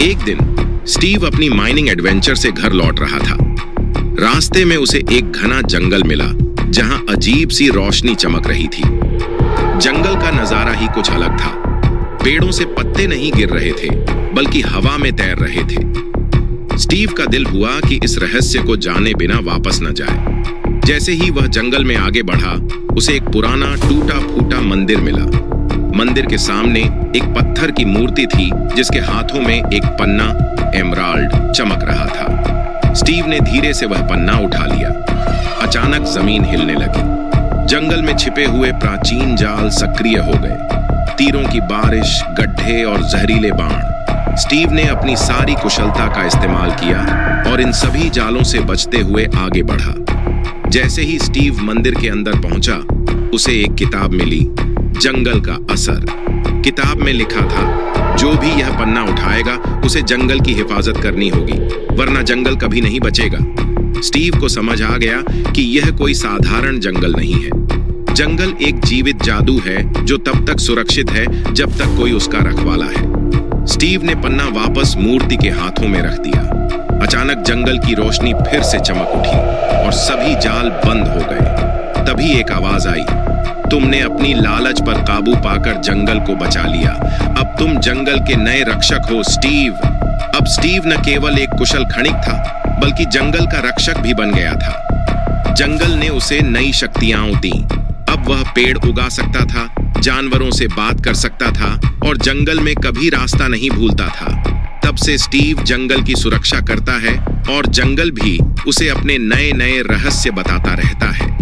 एक दिन स्टीव अपनी माइनिंग एडवेंचर से घर लौट रहा था। रास्ते में उसे एक घना जंगल मिला जहां अजीब सी रोशनी चमक रही थी। जंगल का नजारा ही कुछ अलग था। पेड़ों से पत्ते नहीं गिर रहे थे बल्कि हवा में तैर रहे थे। स्टीव का दिल हुआ कि इस रहस्य को जाने बिना वापस न जाए। जैसे ही वह जंगल में आगे बढ़ा, उसे एक पुराना टूटा फूटा मंदिर मिला। मंदिर के सामने एक पत्थर की मूर्ति थी जिसके हाथों में एक पन्ना एमराल्ड चमक रहा था। स्टीव ने धीरे से वह पन्ना उठा लिया। अचानक जमीन हिलने लगी। जंगल में छिपे हुए प्राचीन जाल सक्रिय हो गए। तीरों की बारिश, गड्ढे और जहरीले बाण। स्टीव ने अपनी सारी कुशलता का इस्तेमाल किया और इन सभी जालों से बचते हुए आगे बढ़ा। जैसे ही स्टीव मंदिर के अंदर पहुंचा, उसे एक किताब मिली, जंगल का असर। किताब में लिखा था, जो भी यह पन्ना उठाएगा उसे जंगल की हिफाजत करनी होगी, वरना जंगल कभी नहीं बचेगा। स्टीव को समझ आ गया कि यह कोई साधारण जंगल नहीं है। जंगल एक जीवित जादू है जो तब तक सुरक्षित है जब तक कोई उसका रखवाला है। स्टीव ने पन्ना वापस मूर्ति के हाथों में रख दिया। अचानक जंगल की रोशनी फिर से चमक उठी और सभी जाल बंद हो गए। तभी एक आवाज आई, तुमने अपनी लालच पर काबू पाकर जंगल को बचा लिया। अब तुम जंगल के नए रक्षक हो, स्टीव। अब स्टीव न केवल एक कुशल खनिक था, बल्कि जंगल का रक्षक भी बन गया था। जंगल ने उसे नई शक्तियां दी। अब वह पेड़ उगा सकता था, जानवरों से बात कर सकता था और जंगल में कभी रास्ता नहीं भूलता था। तब से स्टीव जंगल की सुरक्षा करता है और जंगल भी उसे अपने नए नए रहस्य बताता रहता है।